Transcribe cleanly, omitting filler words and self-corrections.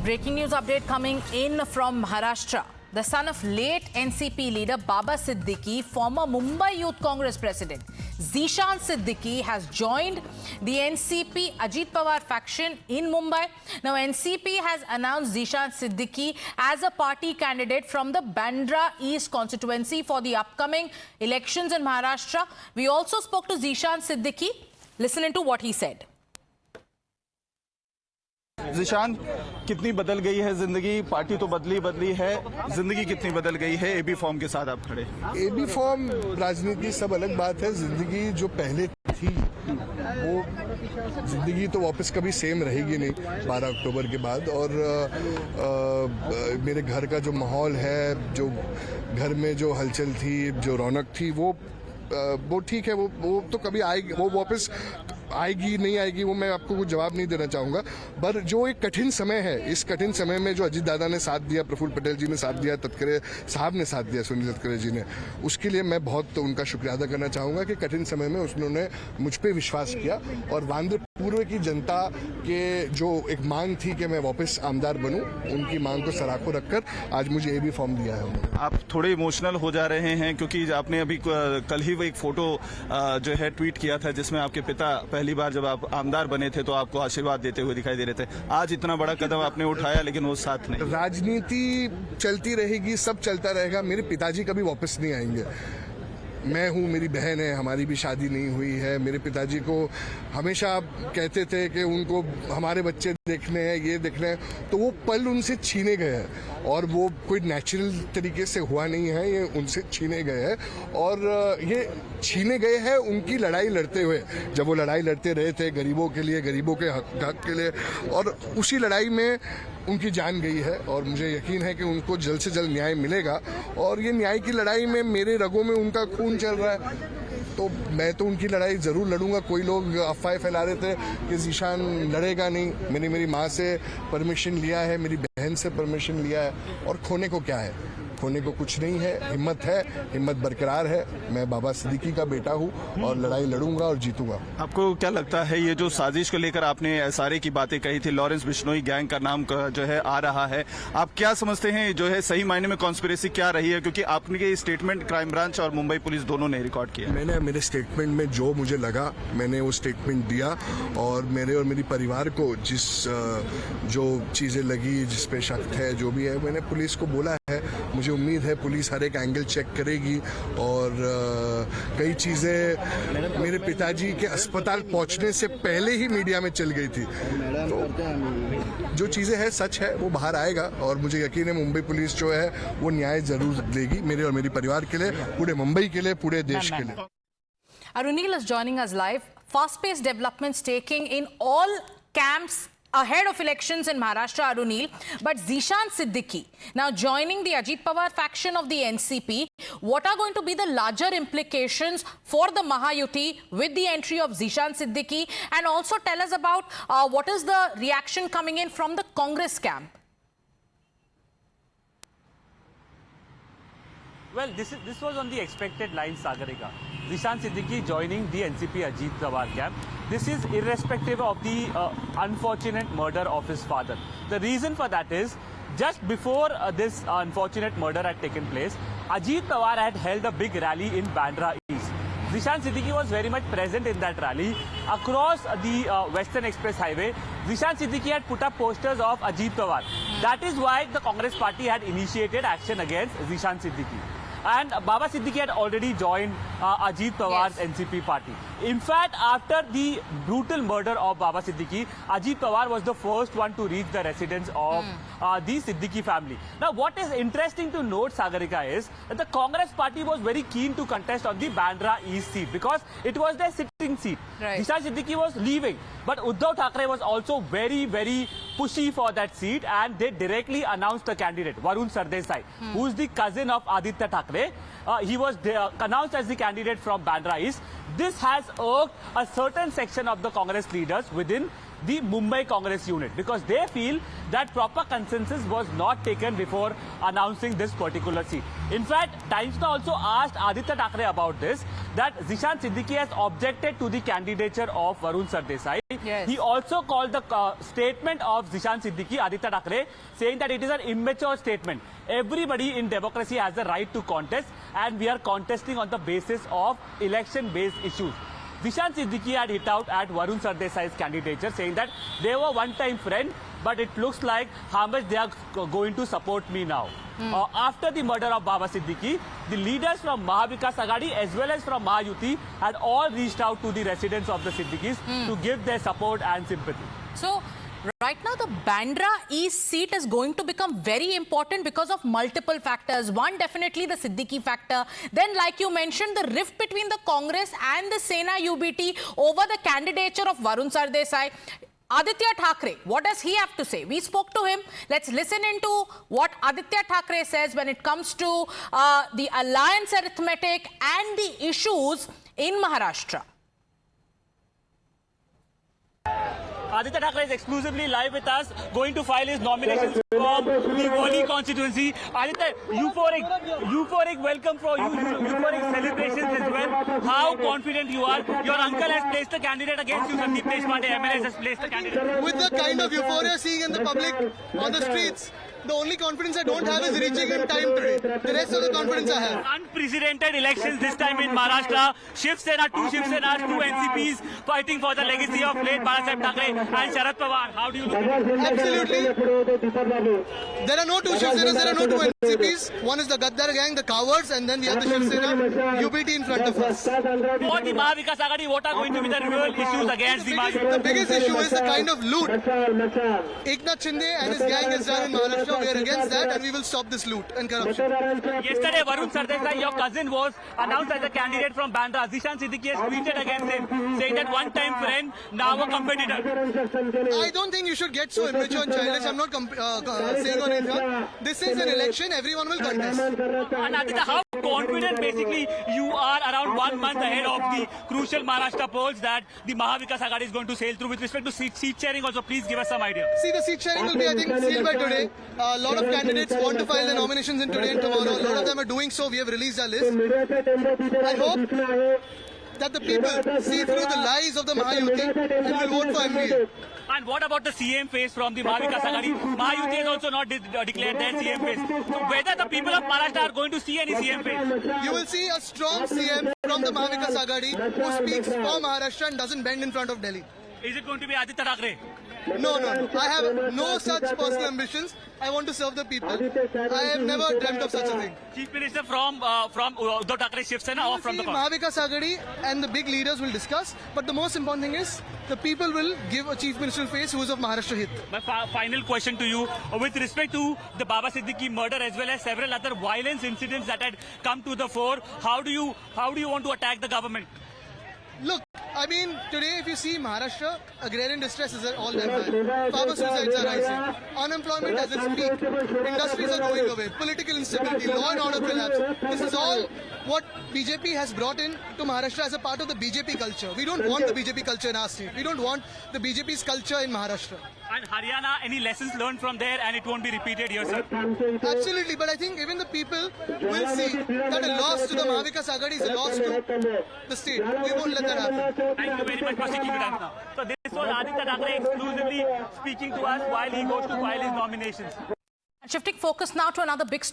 Breaking news update coming in from Maharashtra. The son of late NCP leader Baba Siddiqui, former Mumbai Youth Congress president Zishan Siddiqui has joined the NCP Ajit Pawar faction in Mumbai. Now NCP has announced Zishan Siddiqui as a party candidate from the Bandra East constituency for the upcoming elections in Maharashtra. We also spoke to Zishan Siddiqui. Listen into what he said. Zeeshan, कितनी बदल गई है जिंदगी? Party तो बदली है, जिंदगी कितनी बदल गई है एबी फॉर्म के साथ आप खड़े? एबी फॉर्म, राजनीति सब अलग बात है। जिंदगी जो पहले थी वो जिंदगी तो वापस कभी सेम रहेगी नहीं 12 अक्टूबर के बाद। और मेरे घर का जो माहौल है, जो घर में जो हलचल थी, जो रौनक थी, वो ठीक है। वो तो कभी आएगी, वो वापस आएगी नहीं आएगी वो मैं आपको कुछ जवाब नहीं देना चाहूँगा। पर जो एक कठिन समय है, इस कठिन समय में जो अजीत दादा ने साथ दिया, प्रफुल्ल पटेल जी ने साथ दिया, तटकरे साहब ने साथ दिया, सुनील तटकरे जी ने, उसके लिए मैं बहुत उनका शुक्रिया अदा करना चाहूँगा कि कठिन समय में उन्होंने मुझ पर विश्वास किया। और वांद्र पूर्व की जनता के जो एक मांग थी कि मैं वापस आमदार बनूं, उनकी मांग को सराखों रखकर आज मुझे एबी फॉर्म दिया है उन्होंने। आप थोड़े इमोशनल हो जा रहे हैं क्योंकि आपने अभी कल ही वो एक फोटो जो है ट्वीट किया था जिसमें आपके पिता पहली बार जब आप आमदार बने थे तो आपको आशीर्वाद देते हुए दिखाई दे रहे थे। आज इतना बड़ा कदम आपने उठाया लेकिन वो साथ नहीं। राजनीति चलती रहेगी, सब चलता रहेगा। मेरे पिताजी कभी वापस नहीं आएंगे। मैं हूँ, मेरी बहन है, हमारी भी शादी नहीं हुई है। मेरे पिताजी को हमेशा कहते थे कि उनको हमारे बच्चे देखने हैं, ये देखने हैं, तो वो पल उनसे छीने गए हैं और वो कोई नेचुरल तरीके से हुआ नहीं है, ये उनसे छीने गए हैं। और ये छीने गए हैं उनकी लड़ाई लड़ते हुए, जब वो लड़ाई लड़ते रहे थे गरीबों के लिए, गरीबों के हक के लिए, और उसी लड़ाई में उनकी जान गई है। और मुझे यकीन है कि उनको जल्द से जल्द न्याय मिलेगा। और ये न्याय की लड़ाई में मेरे रगों में उनका खून चल रहा है, तो मैं तो उनकी लड़ाई जरूर लड़ूंगा। कोई लोग अफवाहें फैला रहे थे कि ज़िशान लड़ेगा नहीं। मैंने मेरी माँ से परमिशन लिया है, मेरी बहन से परमिशन लिया है, और खोने को क्या है? खोने को कुछ नहीं है। हिम्मत है, हिम्मत बरकरार है। मैं बाबा सिद्दीकी का बेटा हूँ और लड़ाई लड़ूंगा और जीतूंगा। आपको क्या लगता है ये जो साजिश को लेकर आपने एसआरए की बातें कही थी, लॉरेंस बिश्नोई गैंग का नाम जो है आ रहा है, आप क्या समझते हैं जो है सही मायने में कॉन्स्पिरेसी क्या रही है? क्योंकि आपने स्टेटमेंट क्राइम ब्रांच और मुंबई पुलिस दोनों ने रिकॉर्ड किया। मैंने मेरे स्टेटमेंट में जो मुझे लगा मैंने वो स्टेटमेंट दिया। और मेरे और मेरी परिवार को जो चीज़ें लगी, जिस पे शक है, जो भी है, मैंने पुलिस को बोला है। मुझे उम्मीद है पुलिस हर एक एंगल चेक करेगी। और कई चीज़ें मेरे पिताजी के अस्पताल पहुंचने से पहले ही मीडिया में चल गई थी, तो जो चीज़ें हैं सच है वो बाहर आएगा। और मुझे यकीन है मुंबई पुलिस जो है वो न्याय जरूर देगी, मेरे और मेरी परिवार के लिए, पूरे मुंबई के लिए, पूरे देश के लिए। Arunil is joining us live. Fast-paced developments taking in all camps ahead of elections in Maharashtra, Arunil. But Zishan Siddiqui now joining the Ajit Pawar faction of the NCP. What are going to be the larger implications for the Mahayuti with the entry of Zishan Siddiqui? And also tell us about what is the reaction coming in from the Congress camp? Well, this was on the expected line, Sagarika. Zishan Siddiqui joining the NCP Ajit Pawar camp. This is irrespective of the unfortunate murder of his father. The reason for that is, just before this unfortunate murder had taken place, Ajit Pawar had held a big rally in Bandra East. Zishan Siddiqui was very much present in that rally. Across the Western Express Highway, Zishan Siddiqui had put up posters of Ajit Pawar. That is why the Congress party had initiated action against Zishan Siddiqui. And Baba Siddiqui had already joined Ajit Pawar's NCP party. In fact, after the brutal murder of Baba Siddiqui, Ajit Pawar was the first one to reach the residence of the Siddiqui family. Now, what is interesting to note, Sagarika, is that the Congress party was very keen to contest on the Bandra East seat because it was their sitting seat. Right. Zishan Siddiqui was leaving, but Uddhav Thackeray was also very, very pushy for that seat, and they directly announced the candidate, Varun Sardesai, who is the cousin of Aditya Thackeray. He was announced as the candidate from Bandra East. This has irked a certain section of the Congress leaders within the Mumbai Congress unit because they feel that proper consensus was not taken before announcing this particular seat. In fact, Times Now also asked Aditya Thackeray about this, that Zishan Siddiqui has objected to the candidature of Varun Sardesai Yes. He also called the statement of Zishan Siddiqui, Aditya Thackeray, saying that it is an immature statement. Everybody in democracy has the right to contest, and we are contesting on the basis of election-based issues. Zishan Siddiqui had hit out at Varun Sardesai's candidature, saying that they were one-time friend, but it looks like how much they are going to support me now. After the murder of Baba Siddiqui, the leaders from Mahavikas Aghadi as well as from Mahayuti had all reached out to the residents of the Siddiquis to give their support and sympathy. So, right now the Bandra East seat is going to become very important because of multiple factors. One, definitely the Siddiqui factor. Then, like you mentioned, the rift between the Congress and the Sena UBT over the candidature of Varun Sardesai. Aditya Thackeray, what does he have to say? We spoke to him. Let's listen into what Aditya Thackeray says when it comes to the alliance arithmetic and the issues in Maharashtra. Aditya Thackeray is exclusively live with us, going to file his nominations from the Worli constituency. Aditya, euphoric welcome for you, euphoric celebrations as well. How confident you are? Your uncle has placed a candidate against you, Sandeep Deshpande, MLS has placed a candidate. With the kind of euphoria seeing in the public on the streets, the only confidence I don't have is reaching in time today. The rest of the confidence I have. Unprecedented elections this time in Maharashtra. Shiv Sena, two NCPs fighting for the legacy of late Bala Thackeray and Sharad Pawar. How do you look at it? Absolutely. There are no two Shiv Senas, there are no two NCPs. One is the Gaddar gang, the cowards, and then we have the Shiv Sena UBT in front of us. For the Mahavikas Aghadi, what are going to be the real issues against the Mahavikas? The biggest issue is the kind of loot Eknath Shinde and his gang has done in Maharashtra. We are against that and we will stop this loot and corruption. Yesterday, Varun Sardesai, your cousin, was announced as a candidate from Bandra. Zishan Siddiqui has tweeted against him, saying that one-time friend, now a competitor. I don't think you should get so immature and childish. I'm not saying on it. This is an election, everyone will contest. And Aditya, how confident basically you are around 1 month ahead of the crucial Maharashtra polls that the Mahavikas Aghadi is going to sail through with respect to seat sharing also? Please give us some idea. See, the seat sharing will be, I think, sealed by today. A lot of candidates want to file their nominations in today and tomorrow. A lot of them are doing so. We have released our list. I hope that the people see through the lies of the Mahayuti and will vote for MVA. And what about the CM phase from the Mahavikas Aghadi? Mahayuti has also not declared their CM phase. So whether the people of Maharashtra are going to see any CM phase? You will see a strong CM from the Mahavikas Aghadi who speaks for Maharashtra and doesn't bend in front of Delhi. Is it going to be Aditya Thackeray? No. I have no such personal ambitions. I want to serve the people. I have never dreamt of such a thing. Chief Minister from Uddhav Thackeray, Shiv Sena or from the Congress? Mahavikas Aghadi and the big leaders will discuss. But the most important thing is the people will give a chief ministerial face who is of Maharashtra Hit. My final question to you, with respect to the Baba Siddiqui murder as well as several other violence incidents that had come to the fore, how do you want to attack the government? Look, I mean, today if you see Maharashtra, agrarian distress is all time high. Farmer suicides are rising. Unemployment at its peak. Industries are going away. Political instability, law and order collapse. This is all what BJP has brought in to Maharashtra as a part of the BJP culture. We don't want the BJP culture in our state. We don't want the BJP's culture in Maharashtra. And Haryana, any lessons learned from there and it won't be repeated here, sir? Absolutely, but I think even the people will see that a loss to the Mahavikas Aghadi is a loss to the state. We won't let that happen. Thank you very much for sticking with us now. So this was Aditya Thackeray exclusively speaking to us while he goes to file his nominations. Shifting focus now to another big story.